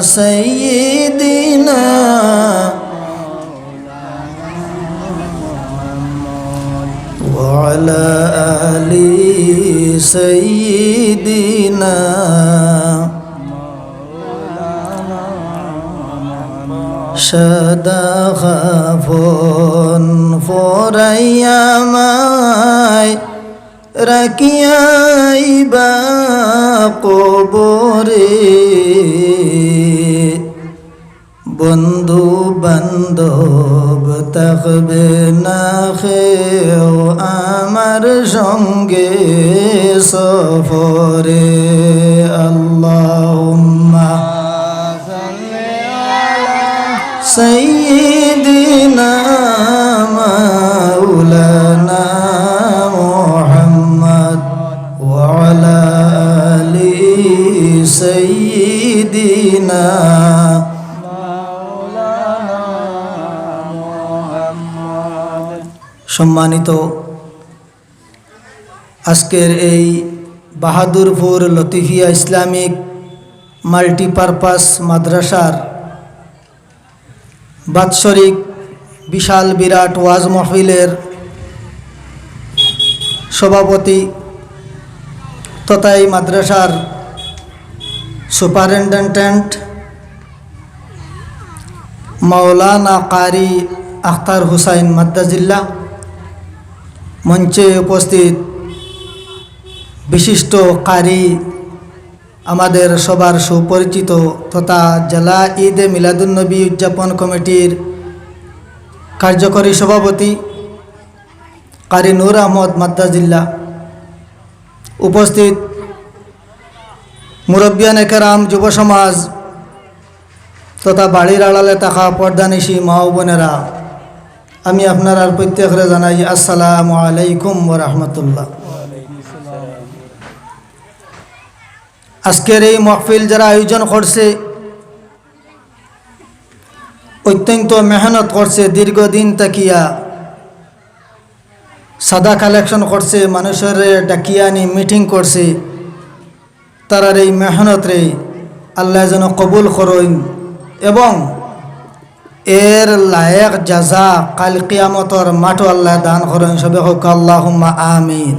سيدنا وعلى آل سيدنا সদা খাফন ফরাইয়া মাই রাখিয়াইবা কবরে বন্ধু বান্ধব থাকবে না খেও আমার সঙ্গে সফরে আল্লাহুম্মা سيدنا مولانا محمد وعلى آل سيدنا مولانا محمد সম্মানিত আজকের এই বাহাদুরপুর লতিফিয়া ইসলামিক মাল্টিপারপাস মাদ্রাসার বাৎসরিক বিশাল বিরাট ওয়াজ মাহফিলের সভাপতি তথা এই মাদ্রাসার সুপারিনটেন্ডেন্ট মাওলানা কারি আখতার হুসাইন মাদ্দাজিল্লাহ, মঞ্চে উপস্থিত বিশিষ্ট কারি, আমাদের সবার সুপরিচিত তথা জেলা ঈদে মিলাদুন্নবী উদযাপন কমিটির কার্যকরী সভাপতি কারি নূর আহমদ মাদ্দাজিল্লাহ, উপস্থিত মুরব্বিয়ানে কেরাম, যুব সমাজ তথা বাড়ির আড়ালে থাকা পর্দানিশী মা ও বোনেরা, আমি আপনারা প্রত্যেকরে জানাই আসসালামু আলাইকুম ওয়া রাহমাতুল্লাহ। আজকের এই মাহফিল যারা আয়োজন করছে অত্যন্ত মেহনত করছে, দীর্ঘদিন তাকিয়া সাদা কালেকশন করছে, মানুষের ডাকিয়া নি মিটিং করছে। তারার এই মেহনত রে আল্লাহ যেন কবুল করেন এবং এর লায়েক জাযা কাল কিয়ামতর মাঠও আল্লাহ দান করেন। সবে হোক আল্লাহুম্মা আমিন।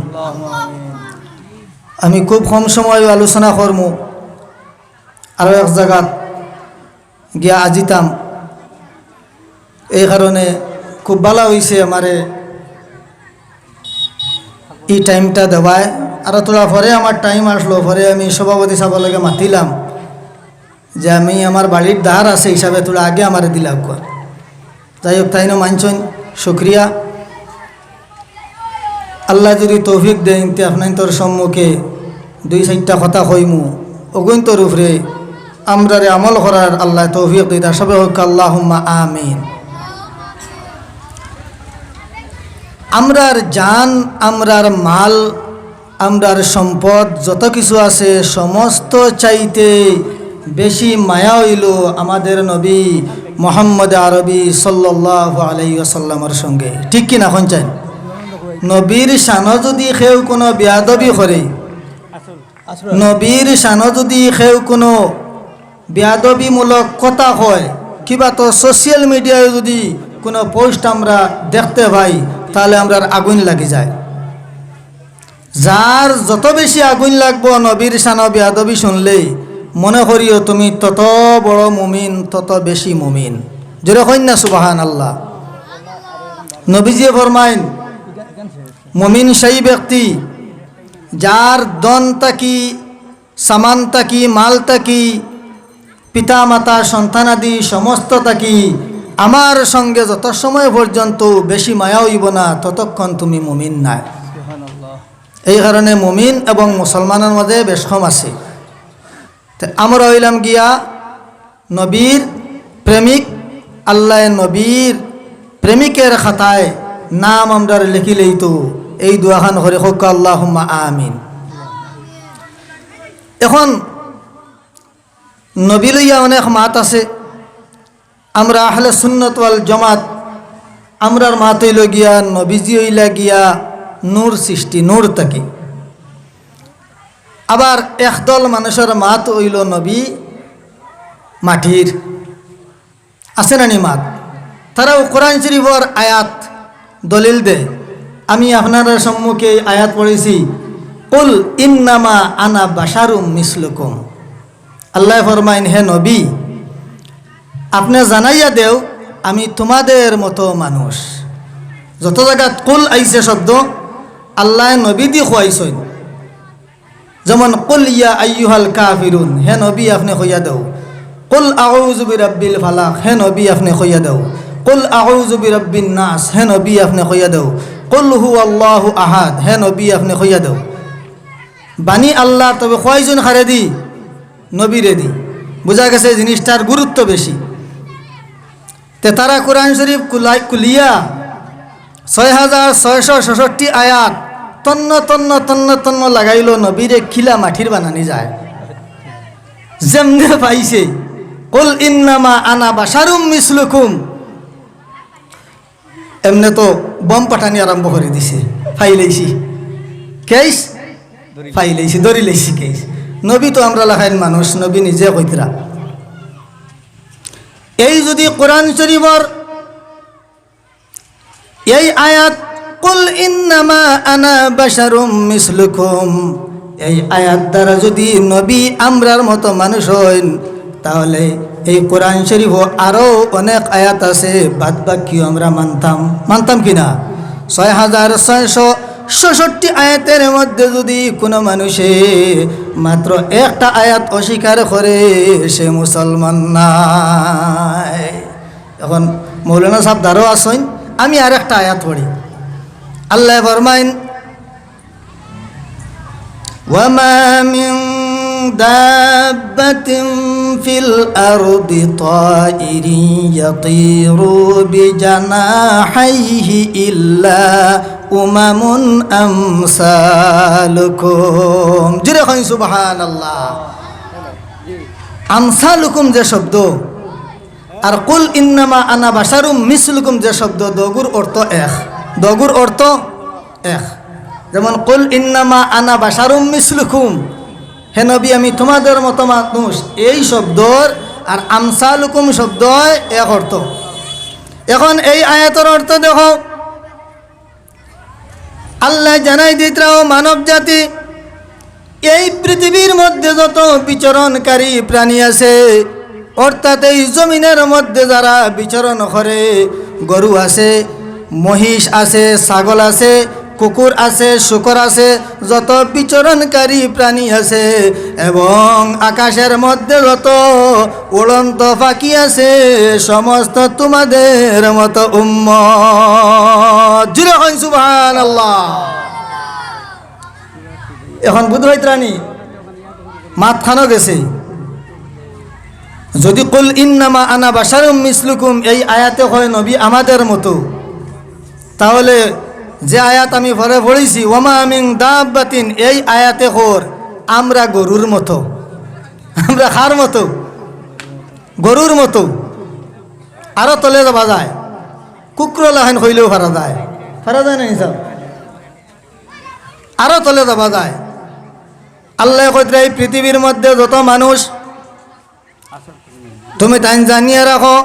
আমি খুব কম সময় আলোচনা করমু, আরও এক জায়গাত গিয়া আজিতাম, এই কারণে খুব ভালো হয়েছে আমারে এই টাইমটা দেওয়ায়। আর তোরা পরে আমার টাইম আসলো, পরে আমি সভাপতি সাহেবকে মাতিলাম যে আমি আমার বাড়ির ধার আছে হিসাবে তোরা আগে আমারে দিলাম কর। যাই হোক, তাই না মানছেন, শুক্রিয়া। আল্লাহ যদি তৌফিক দেন তে আপনার তোর সম্মুখে দুই চারটা কথা কইমু, অগুন তোর উপরে আমরারে আমল করার আল্লাহ তৌফিক দিতা। সবে হোক আল্লাহুম্মা আমিন। আমরার জান, আমরার মাল, আমরার সম্পদ যত কিছু আছে সমস্ত চাইতে বেশি মায়া হইল আমাদের নবী মুহাম্মদ আরবি সাল্লাল্লাহু আলাইহি ওয়াসাল্লামের সঙ্গে। ঠিক কি না শুনছেন? নবীর শানো যদি কেউ কোনো বেয়াদবি করে, নবীর শানো যদি কেউ কোনো বেয়াদবিমূলক কথা হয়, কিবা তো সোশ্যাল মিডিয়ায় যদি কোনো পোস্ট আমরা দেখতে পাই, তাহলে আমরা আগুন লাগি যায়। যার যত বেশি আগুন লাগবো নবীর শানো বেয়াদবি শুনলেই, মনে করিও তুমি তত বড় মুমিন, তত বেশি মুমিন। জোরে কইন না সুবহানাল্লাহ। নবীজি ফরমাইন, মুমিন সেই ব্যক্তি যার দন তাকি, সামান তাকি, মাল তাকি, পিতা মাতা সন্তানাদি সমস্ত তাকি আমার সঙ্গে যত সময় পর্যন্ত বেশি মায়া হইব না, ততক্ষণ তুমি মুমিন নাই। এই কারণে মুমিন এবং মুসলমানের মধ্যে বেশ কম আছে। আমরা হইলাম গিয়া নবীর প্রেমিক, আল্লাহ নবীর প্রেমিকের খাতায় নাম আমরা লিখিলেই তো এই দোয়াখান করে হোক আল্লাহুম্মা আমিন। এখন নবী লইয়া অনেক মাত আছে। আমরা আহলে সুন্নত ওয়াল জামাত, আমরার মাত হইল গিয়া নবীজি হইলা গিয়া নূর সৃষ্টি, নূর তাকি। আবার একদল মানুষের মাত হইল নবী মাটির আছে না নিমাত, তারাও কোরআন শরীফের আয়াত দলিল দেয়। আমি আপনাদের সম্মুখে আয়াত পড়েছি, কুল ইন্নামা আনা বাশারুম মিসলুকুম। আল্লাহ ফরমাইন, হে নবী আপনি জানাইয়া দেও আমি তোমাদের মতো মানুষ। যত জায়গাত কুল আইছে শব্দ আল্লাহ নবী দি খুয়াইছেন। যেমন কুল ইয়া আইয়ুহাল কাফিরুন, হে নবী আপনি কইয়া দেও। কুল আউযু বিরাব্বিল ফালাক, হে নবী আপনি কইয়া দেও। কুল আউযু বিরাব্বিন নাস, হে নবী আপনি কইয়া দেও। কুল হুয়াল্লাহু আহাদ, হে নবী আপনি কইয়া দেও। বাণী আল্লাহ, তবে কয়জন খারে দি? নবীরে দি। বোঝা গেছে জিনিসটার গুরুত্ব বেশি। তে তারা কোরআন শরীফ কুলিয়া 6666 আয়াত তন্ন তন্ন তন্ন তন্ন লাগাইল, নবীরে খিলা মাটির বানানি যায়। যেমনে পাইছে কুল ইন্নামা আনা বাশারুম মিসলুকুম, এমনে তো বম পাঠানি আরম্ভ করে দিছে। ফাইলাইছি কেস, ফাইলাইছি ধরি লাইছি কেস। নবী তো আমরা লাখাইন মানুষ, নবী নিজে কইতরা। এই যদি কোরআন শরীফের এই আয়াত কুল ইন্নামা আনা বাশারুম মিসলুকুম, এই আয়াত দ্বারা যদি নবী আমরার মতো মানুষ হইন, তাহলে এই কোরআন শরীফ আরও অনেক আয়াত আছে বাদ বাকি আমরা মানতাম কিনা? 6666 আয়াতের মধ্যে যদি কোনো মানুষে মাত্র একটা আয়াত অস্বীকার করে, সে মুসলমান নাই। এখন মৌলানা সাহেব দারও আসেন, আমি আর একটা আয়াত পড়ি। আল্লাহ ফরমাইন, ওয়ামা মিন দাব্বাতিন ফিল আরদি তাইরিন ইয়াতিরু বিজানাহিহি ইল্লা উমামুন আমসালুকুম। জোরে কই সুবহানাল্লাহ। আমসালুকুম যে শব্দ আর কুল ইন্নামা আনা বাশারুম মিসলুকুম যে শব্দ, দগুর অর্থ এক, দগুর অর্থ এক। যেমন কুল ইন্নামা আনা বাশারুম মিসলুকুম, হে নবী আমি তোমাদের মতো মানুষ, এই শব্দর আর আমসালুকুম শব্দ এক অর্থ। এখন এই আয়াতের অর্থ দেখো, আল্লাহ জানাই দিতরাও মানব জাতি এই পৃথিবীর মধ্যে যত বিচরণকারী প্রাণী আছে, অর্থাৎ এই জমিনের মধ্যে যারা বিচরণ করে, গরু আছে, মহিষ আছে, ছাগল আছে, কুকুর আছে, শূকর আছে, যত বিচরণকারী প্রাণী আছে, এবং আকাশের মধ্যে যত উড়ন্ত পাখি আছে, সমস্ত তোমাদের মতো উম্মত। জোরে কই সুবহানাল্লাহ। এখন বুধ হইত্রানি মাত খানো গেছে। যদি কুল ইন্নামা আনা বাশারুম মিসলুকুম এই আয়াতে হয় নবী আমাদের মতো, তাহলে যে আয়াত আমি পরে পড়েছি ওয়ামা মিন দাব্বাতিন, এই আয়াতে হর আমরা গরুর মতো। আমরা কার মতো? গরুর মতো। আরো তলে যাওয়া যায়, কুকুর লাহান হইলেও ফারা যায় না হিসাব, আরো তলে যাওয়া যায়। আল্লাহ কইতে এই পৃথিবীর মধ্যে যত মানুষ, তুমি তাই জানিয়ে রাখো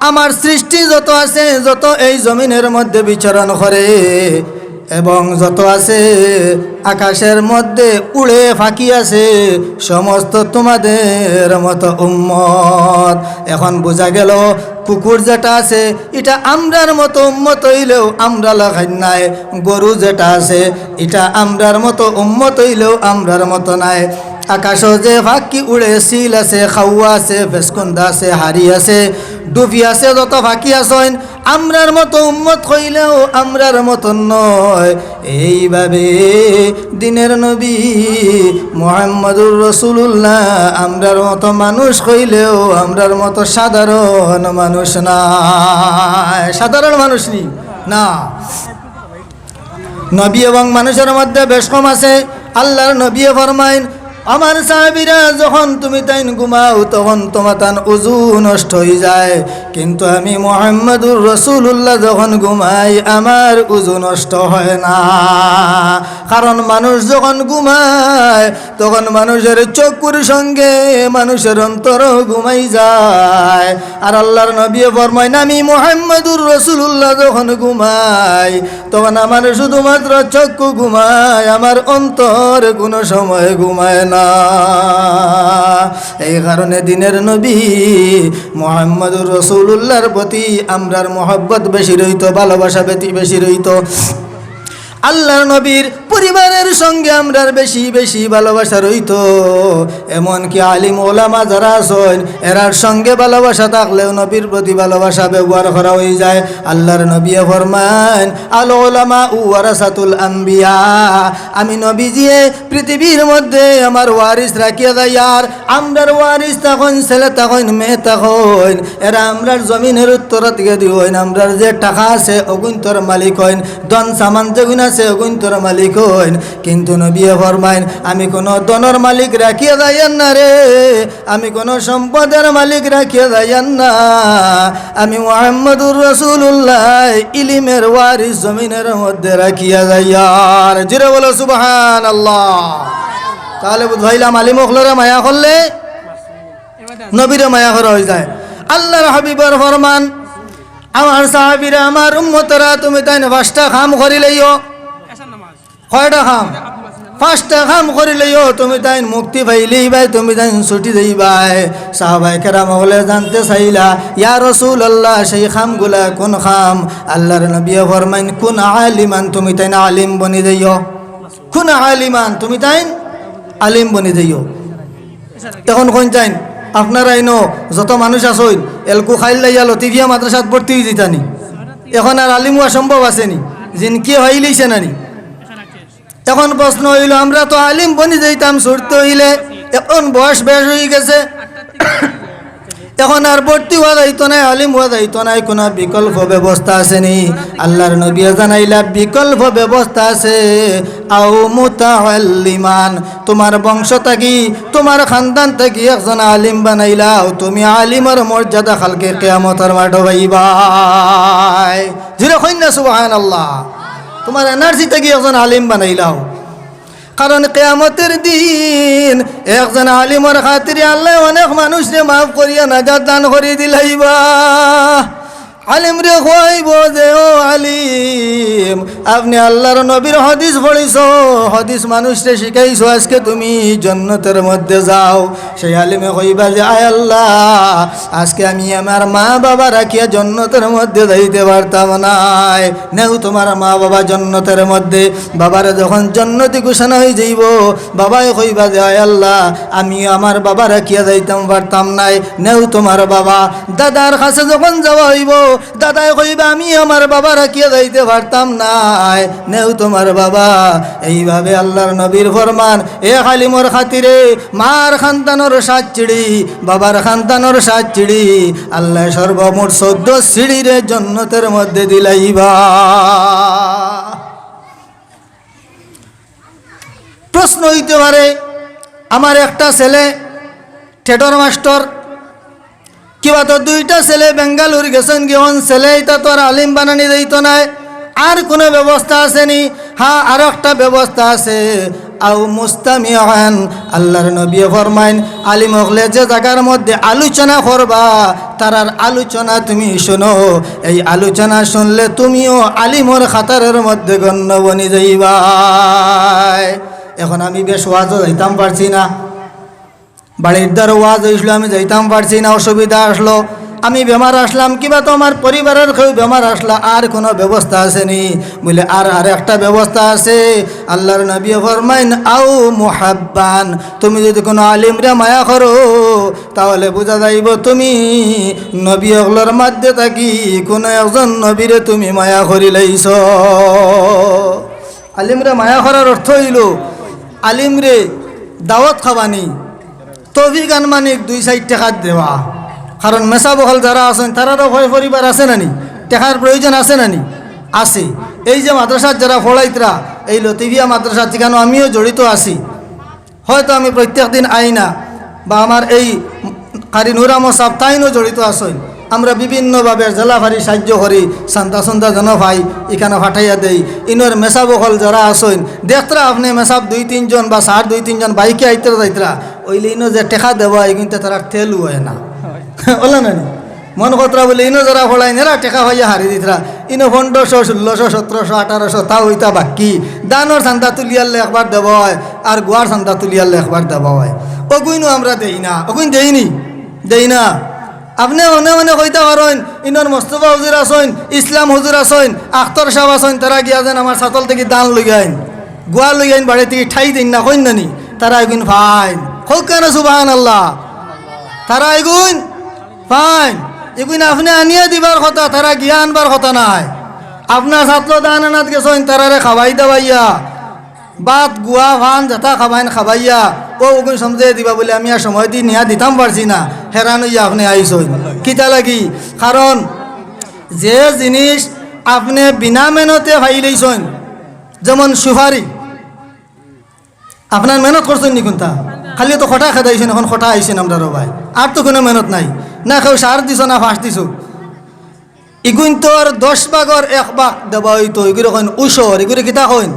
আমার সৃষ্টি যত আছে, যত এই জমিনের মধ্যে বিচরণ করে এবং যত আছে আকাশের মধ্যে উড়ে ফাঁকি আছে, সমস্ত তোমাদের মতো উম্মত। এখন বোঝা গেল কুকুর যেটা আছে এটা আমরার মতো উম্মত হইলেও আমরা লাগাই নাই, গরু যেটা আছে এটা আমরার মতো উম্মত হইলেও আমরার মতো নাই। আকাশও যে ফাঁকি উড়ে, সিল আছে, খাওয়া আছে, ভেসকুন্দা আছে, হাড়ি আছে, ডুবি আছে, যত ফাঁকি আছেন আমরার মতো উম্মত হইলেও আমরার মতো নয়। এইভাবে দিনের নবী মুহাম্মদুর রাসূলুল্লাহ আমরার মতো মানুষ হইলেও আমরার মতো সাধারণ মানুষ না, সাধারণ মানুষ না। নবী এবং মানুষের মধ্যে বেশ কম আছে। আল্লাহর নবী ফরমাইন আমার সাহাবীরা যখন তুমি তাইন ঘুমাও তখন তোমার তান উজু নষ্ট হয়ে যায়, কিন্তু আমি মুহাম্মদুর রাসূলুল্লাহ যখন ঘুমাই আমার উজু নষ্ট হয় না। কারণ মানুষ যখন ঘুমায় তখন মানুষের চক্ষুর সঙ্গে মানুষের অন্তরও ঘুমাই যায়। আর আল্লাহর নবী ফরমায় আমি মুহাম্মদুর রাসূলুল্লাহ যখন ঘুমাই তখন আমার শুধুমাত্র চক্ষু ঘুমায়, আমার অন্তর কোনো সময় ঘুমায় না। এই কারণে দিনের নবী মুহাম্মদুর রাসূলুল্লাহর প্রতি আমরার মহব্বত বেশি রইতো, ভালোবাসা বেশি রইতো। আল্লাহর নবীর পরিবারের সঙ্গে আমরার বেশি বেশি ভালোবাসা রইতো। এমনকি আলিম ওলামা যারা আছেন এরার সঙ্গে ভালোবাসা থাকলেও নবীর প্রতি ভালোবাসা ব্যবহার করা হয়ে যায়। আল্লাহর নবী ফরমান আল ওলামা ওয়ারাসাতুল আম্বিয়া, আমি নবীজি পৃথিবীর মধ্যে আমার ওয়ারিস রাখিয়া দেয়। আর আমরার ওয়ারিস তখন ছেলে তখন মেয়ে তখন এরা আমরার জমিনের উত্তর থেকে দিবেন। আমরার যে টাকা আছে অগুন্তর মালিক হইন, ধন সামান যেগুন আছে অগুন্তর মালিক হইন। কিন্তু নবী ফরমাইন আমি কোনো ধনের মালিক রাখিয়া যাইয়ান না রে, আমি কোনো সম্পদের মালিক রাখিয়া যাইয়ান না, আমি মুহাম্মদুর রাসূলুল্লাহ ইলিমের ওয়ারিস জমিনের মধ্যে রাখিয়া যাইয়ার। জোরে বলো সুবহানাল্লাহ। তাহলে বুঝাইলাম আলিম ওখলরে মায়া করলে নবীরে মায়া করা হয়ে যায়। আল্লাহর হাবিবের ফরমান আমার সাহাবীরা আমার উম্মতরা তুমি তাই না 5টা কাম করিলেইও। কয়টা কাম? 5টা কাম করিলেইও তুমি তাই মুক্তি পাইলেই ভাই, তুমি তাই ছুটি দেই ভাই। সাহাবায়ে কেরাম বলে জানতে চাইলা ইয়া রাসূলুল্লাহ সেই কামগুলা কোন কাম? আল্লাহর নবী ফরমাইন কুন আলিমান, তুমি তাই আলিম বনি যাইও। কুন আলিমান, তুমি তাই আলিম বনি যাইও। এখন কোন চাই আপনারা ইনো যত মানুষ আসইন এলকু খাইল লাইয়া লতিফিয়া মাদ্রাসাত ভর্তি হয়ে যেতানি, এখন আর আলিম হওয়া সম্ভব আসেনি? জিন কি হইলেইছে নানি? এখন প্রশ্ন হইল আমরা তো আলিম বনি যাইতাম ছুটতে হইলে, এখন বয়স বেশ হয়ে গেছে, এখন আর ভর্তি হওয়া যাইতো না, আলিম হওয়া যাইতো না, কোনো বিকল্প ব্যবস্থা আসেনি? আল্লাহর নবী জানাইলা বিকল্প ব্যবস্থা আছে। আও মুতাআল্লিমান, তোমার বংশ থাকি তোমার খানদান থাকি একজন আলিম বানাইলাও, তুমি আলিমের মর্যাদা কালকে কিয়ামতের মাঠে পাইবাই। জোরে কইন না সুবহানাল্লাহ। তোমার এনার্জি থেকে একজন আলিম বানাইলাও, কারণ কিয়ামতের দিন একজন আলিমের খাতিরে আল্লাহ অনেক মানুষরে মাফ করিয়া নাজাত দান করে দিলাইবা। আলিম রে কইব যে ও আলিম আপনি আল্লাহর নবীর হাদিস পড়িছ, হাদিস মানুষরে শিখাইছো, আজকে তুমি জান্নাতের মধ্যে যাও। সেই আলিমে কইবা যে আয় আল্লাহ আজকে আমি আমার মা বাবা রাখিয়া জান্নাতের মধ্যে যাইতে পারতাম নাই। নেও তোমার মা বাবা জান্নাতের মধ্যে। বাবার যখন জান্নাতি ঘোষণা হয়ে যাইব বাবাই কইবা যে আয় আল্লাহ আমি আমার বাবা রাখিয়া যাইতাম পারতাম নাই, নেও তোমার বাবা। দাদার কাছে যখন যাওয়া হইব দাদাই কইবা আমি আমার বাবা রাখিয়া যাইতে পারতাম নাই, নেও তোমার বাবা। এইভাবে আল্লাহর নবীর ফরমান এক আলিমর খাতিরে মার খানদানোর 7 চিড়ি, বাবার খানদানোর 7 চিড়ি, আল্লাহ সর্বমোট 14 সিঁড়িরে জান্নাতের মধ্যে দিলাইবা। প্রশ্ন হইতে পারে আমার একটা ছেলে থিয়েটার মাস্টার, কিবা তো 2টা ছেলে বেঙ্গালুর গেছেন, গিয়ন ছেলে এটা তো আর আলিম বানানি দিত নাই, আর কোনো ব্যবস্থা আসেনি? হ্যাঁ আর একটা ব্যবস্থা আছে। আও মুস্তামিআন, আল্লাহর নবী ফরমাইন আলিম হলে যে জায়গার মধ্যে আলোচনা করবা তারার আলোচনা তুমি শোনো, এই আলোচনা শুনলে তুমিও আলিমর খাতারের মধ্যে গণ্য বনি যাইবা। এখন আমি বেশ ওয়াজও যাইতাম পারছি না, বাড়ির দ্বারা ওয়াজ হইছিল আমি যাইতাম পারছি না, অসুবিধা আসলো, আমি বেমার আসলাম, কিবা তো আমার পরিবারের কেউ বেমার আসলা, আর কোনো ব্যবস্থা আসেনি? বলে আর একটা ব্যবস্থা আছে। আল্লাহর নবী ফরমাইন আও মুহাব্বান, তুমি যদি কোনো আলিমরে মায়া করো তাহলে বোঝা যাইব তুমি নবী ওগুলোর মধ্যে থাকি কোনো একজন নবীরে তুমি মায়া করি লাইছ। আলিমরে মায়া করার অর্থ হইল আলিমরে দাওয়াত খাবানি, তৌফিক আনমানিক 2-4 টাকা দেওয়া। কারণ মেসা বহল যারা আছেন তারারও ভয় পরিবার আছে নানি, টাকার প্রয়োজন আছে নানি? আছে। এই যে মাদ্রাসার যারা ফলাইতরা এই লতিফিয়া মাদ্রাসা যেখানে আমিও জড়িত আছি, হয়তো আমি প্রত্যেক দিন আই না, বা আমার এই কারি নুরামো সাহেব তাইনও জড়িত আসেন। আমরা বিভিন্নভাবে জেলাভারি সাহায্য করি, সান্তা সন্তা জন ভাই এখানে ফাটাইয়া দেই। ইনোর মেসাব হল যারা আসেন দেখতরা আপনি মেসাব 2-3 জন বা 2-3 জন বাইকে আইতরা যাইতরা ওইলে ইনো যে টেকা দেওয়া এই কিন্তু তারা তেলও হয় না বলে না মন কতরা বলে ইনো যারা ফলাই নেরা টেকা হইয়া হারি দিতরা। ইনো 1500, 1600, 1700, 1800 তাও হইতা বাকি। দানোর সান্তা তুলিয়ালে একবার দেওয়া হয়, আর গোয়ার সান্তা তুলিয়ালে একবার দেওয়া হয়। ওগুইনও আমরা দেই না, ওগুইন দেই না। আপনি মনে মনে কইতে পারেন ইনর মোস্তফা হুজুর আসেন, ইসলাম হুজুর আসেন, আখতর সাহেব আসেন, তারা গিয়া যেন আমার ছাতল থেকে দান লই আইন, গোয়া লই আইন, বাড়ি থেকে ঠাই দিন না কইন নানি তারা এগুন ফাইন হোক কেন সুবহানাল্লাহ। তারা এগুন ফাইন, এগুন আপনি আনিয়ে দিবার কথা, তারা গিয়া আনবার কথা নাই। আপনার ছাত্র দান আনাত গেছেন, তারারে খাবাই দাবাইয়া বাত গুয়া ভান যাতা খাবাইন খাবাইয়া ও ওগুন সমঝে দিবা বলে আমি আর সময় দিয়ে নিয়া দিতাম পারছি না। হেরান হইয়া আপনি আইসই কিতা লাগি? কারণ যে জিনিস আপনি বিনা মেহনতে ভাই লইছেন, যেমন সুপারি, আপনার মেহনত করছেন নি কোনটা? খালি তো খটা খেদাইছেন, এখন খটা আইছেন আমরা ভাই, আর তো কোনো মেহনত নাই না। কেউ সার দিছ না ফাঁস দিছ, ইগুন তোর 10 ভাগর 1 ভাগ দেবা হইতো। এগুলো কইন উসর, এগুলো কিতা কইন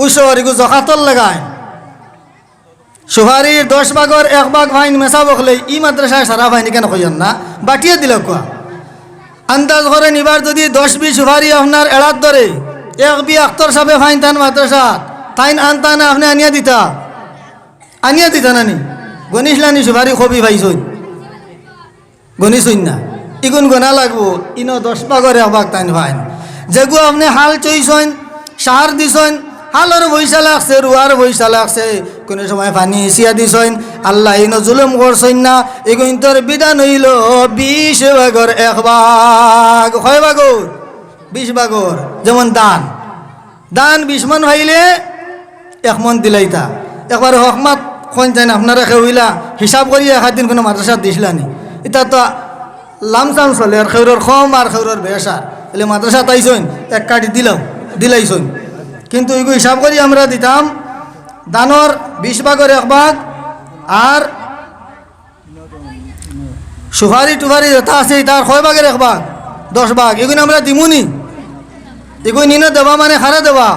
উসর, এগুলো জকাতল লাগায়। সুপারির 10 ভাগর 1 ভাগ ফাইন মেসা বকলে ই মাদ্রাসায় সারা ফাইনি কেন কইন না, বাটিয়ে দিল কোয়া। আন্দাজ করে নিবার যদি 10-20 সুপারি আপনার এড়াত ধরে, 1 আখতর সাহেবে ফাইন তান মাদ্রাসা তাইন আনতা না, আপনি আনিয়া দিতা নানি গণিসলানি সুপারি কবি ভাইছই গণিসই না, ইগুন গোনা লাগবো। ইনো 10 ভাগর 1 ভাগ তাইন ফাইন। যেগু আপনি হাল চইছেন, সার দিছেন, হালর পয়সা লাগছে, রুয়ার পয়সা লাগছে, কোনো সময় পানি সিয়া দিছেন, আল্লাহ ইনো জুলুম করছেন না। এগুন তোর বিধান হইল 20 ভাগর 1 ভাগ। কয় ভাগর? 20 ভাগর। যেমন দান 20 মন হইলে 1 মন দিলাইতা। একবার হকমাত কোন যাই আপনারা খেউইলা হিসাব করি 1 দিন কোনো মাদ্রাসা দিছিলানি। এটা তো লামসাম চলে, আর খেউরর কম আর খেউরর বেসার, এলে মাদ্রাসা তাইছেন 1 কাটি দিলাইছেন। কিন্তু এগুলো হিসাব করি আমরা দিতাম দানর 20 ভাগর 1 ভাগ, আর সুপারি টুপারি যেটা আছে তার 6 ভাগের 1 ভাগ, 10 ভাগ। এগুলো আমরা দিমুনি। এগুলো নিনে দেবা মানে খারা দেবা,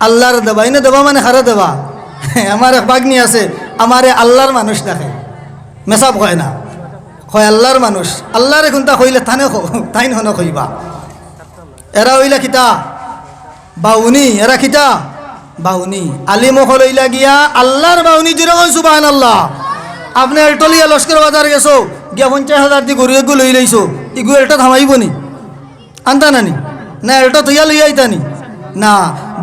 আল্লাহর দেবা। ইনে দেবা মানে খারা দেবা। আমার 1 ভাগ নিয়ে আছে, আমারে আল্লাহর মানুষ দেখে, মেসাব হয় না, হয় আল্লাহর মানুষ। আল্লাহর এখন তা কইলে তাই হন কইবা। এরা হইলা কিতা বাউনি, এরা কিতা বাউনি। আলিম হইলা গিয়া আল্লাহর বাউনি, যেরকম সুবহানাল্লাহ। আপনি এলটলিয়া লস্কর বাজার গেছো, গিয়া 50,000 দিয়ে গরু এগু লই লইছো, ইগু এলটা থামাইব নি? আনতা নানি না, এলটা তৈয়া লই আইতানি না।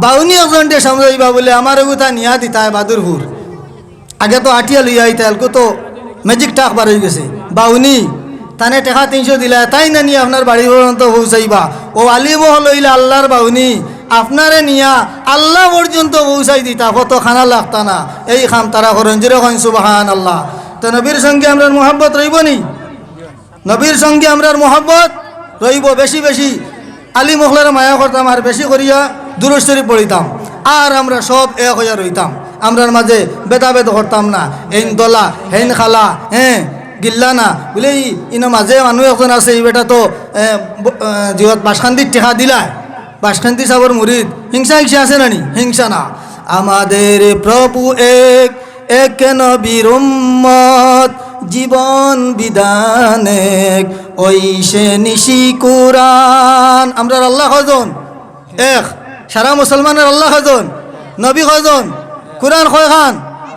বাউনি একজন দিয়ে সামলাইবা বলে আমার এগু তা নিয়া দিতা বাদুরপুর। আগে তো আটিয়া লই আইতা, এলকো তো ম্যাজিক টাক বার হয়ে গেছে। বাউনি তানে টাকা 300 দিলা, তাই না নিয়ে আপনার বাড়ি পর্যন্ত পৌঁছাইবা। ও আলিম হইলে আল্লাহর বাউনি, আপনারে নিয়া আল্লাহ পর্যন্ত পৌঁছাই দিতা, কত খানা লাগতা না। এই খাম তারা করেন, যেরকম সুবহানাল্লাহ। তো নবীর সঙ্গে আমরা মোহাব্বত রইব নি? নবীর সঙ্গে আমরা মোহাব্বত রইব। বেশি বেশি আলী মখলার মায়া করতাম, আর বেশি করিয়া দুরূদ শরীফ পড়িতাম, আর আমরা সব এক হইয়া রইতাম। আমরার মাঝে ভেদাভেদ করতাম না, হেন দলা হেন খালা, গিল্লা না বলে ইনো মাঝে মানুষ এখন আছে, এই বেটা তো জিহত বাসখান্দির টেকা দিলা, বাসখান্তি সাবর মুরিদ। হিংসা আছে নানি? হিংসা না। আমাদের প্রভু এক নবীর উম্মত, জীবন বিধান এক, ওই সে নিশি কুরআন। আমরা আল্লাহ কয়জন? এক। সারা মুসলমানের আল্লাহ কয়জন? নবী কয়জন? কুরআন কয়খান?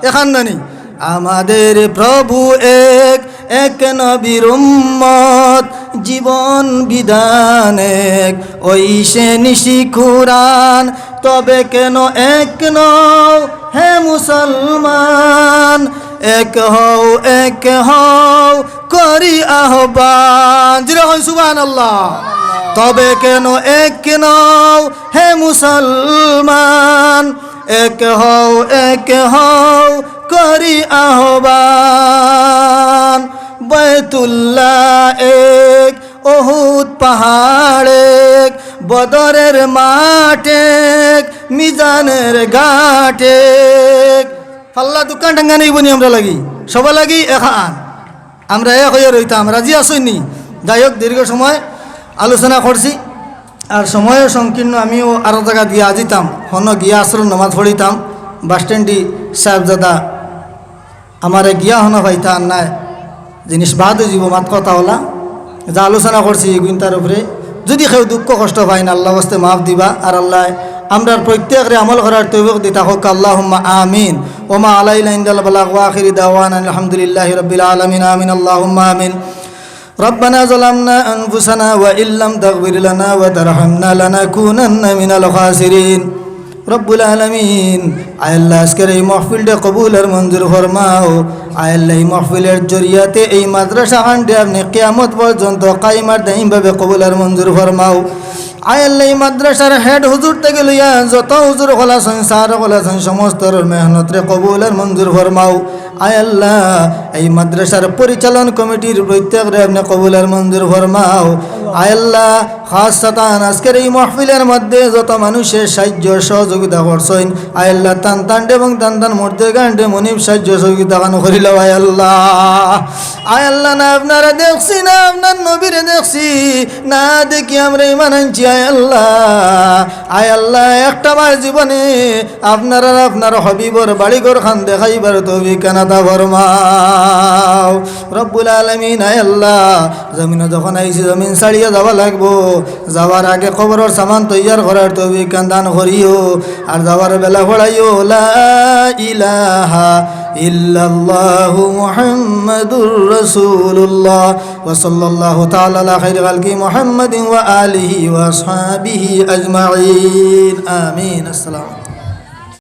এখান নানি। আমাদের প্রভু এক নবীর উম্মত, জীবন বিধান এক, ওই সে নিশি কুরআন। তবে কেন এক নও হে মুসলমান, এক হও করি আহ্বান। যেরকম সুবহানাল্লাহ। তবে কেন এক নও হে মুসলমান, এক হও করি আহ্বান। বাইতুল্লাহ এক, ওহুদ পাহাড় এক, বদরের মাঠ এক, মিজানের ঘাট এক। পাল্লা দোকান টাঙ্গা নেই বনি আমরা লাগি সবাই লাগি এখান আমরা এক হয়ে রইতাম রাজি আসইনি। যাই হোক দীর্ঘ সময় আলোচনা করছি আর সময়ের সংকীর্ণ আমিও আরো জায়গা গিয়া আজিতাম হন গিয়া আসর নমাজ পড়িতাম বাস স্ট্যান্ডি সাহেবজাদা আমারে গিয়া হন ভাইতা আর নাই জিনিস বাদ হয়ে যাব মাত কথা হলা যা আলোচনা করছি এগুন তার উপরে যদি কেউ দুঃখ কষ্ট পাই না আল্লাহ বাস্তে মাফ দিবা আর আল্লাহ আমরা প্রত্যেকরে আমল করার তৌফিক দিতা হোক আল্লাহুম্মা আমিন ওমা আলাইনা ইনদাল বালাগ ওয়া আখিরি দাওয়ানা আলহামদুলিল্লাহি রাব্বিল আলামিন আমিন আল্লাহুম্মা আমিন ربنا ظلمنا أنفسنا وإن لم تغفر لنا وترحمنا لنكونن من الخاسرين رب العالمين আয় আল্লাহ আজকের এই মাহফিলটা কবুল আর মঞ্জুর ফরমাও। আয় আল্লাহ এই মাহফিলের জরিয়াতে এই মাদ্রাসা খানটি আপনি কিয়ামত পর্যন্ত কায়েমার দায়ীমভাবে কবুল আর মঞ্জুর ফরমাও। আয় আল্লাহ এই মাদ্রাসার হেড হুজুর থেকে লইয়া যত হুজুর খোলাছেন স্যার খোলাছেন সমস্তর মেহনতরে কবুল আর মঞ্জুর ফরমাও। আয় আল্লাহ এই মাদ্রাসার পরিচালন কমিটির প্রত্যেকরে আপনি কবুল আর মঞ্জুর ফরমাও। আয় আল্লাহ খাসতান আজকের এই মাহফিলের মধ্যে যত মানুষের সাহায্য সহযোগিতা করছেন আয় আল্লাহ টান টান এবং টান টান মধ্যে গান্ডে মনিব সাহায্য সহযোগিতা কানো করিল। আয় আল্লাহ না আপনারা দেখছি না আপনার নবীরে দেখছি না দেখি আমরা ইমান আনছি। আয় আল্লাহ একটা বার জীবনে আপনারা আপনার হবিবর বাড়িঘর খান দেখাইবার তৌফিক কানাতা ফরমাও রব্বুল আলামিন। আয় আল্লাহ জমিনে যখন আইছি জমিন ছাড়িয়ে যাওয়া লাগবো যাওয়ার আগে কবরের সামান তৈয়ার করার তৌফিক দান করিও আর যাওয়ার বেলা পড়াইও লা ইলাহা ইল্লাল্লাহু মুহাম্মাদুর রাসূলুল্লাহ ওয়া সাল্লাল্লাহু তাআলা আলা খাইরি খালকি মুহাম্মাদিন ওয়া আলিহি ওয়া আসহাবিহি আজমাইন আমিন। আসসালামু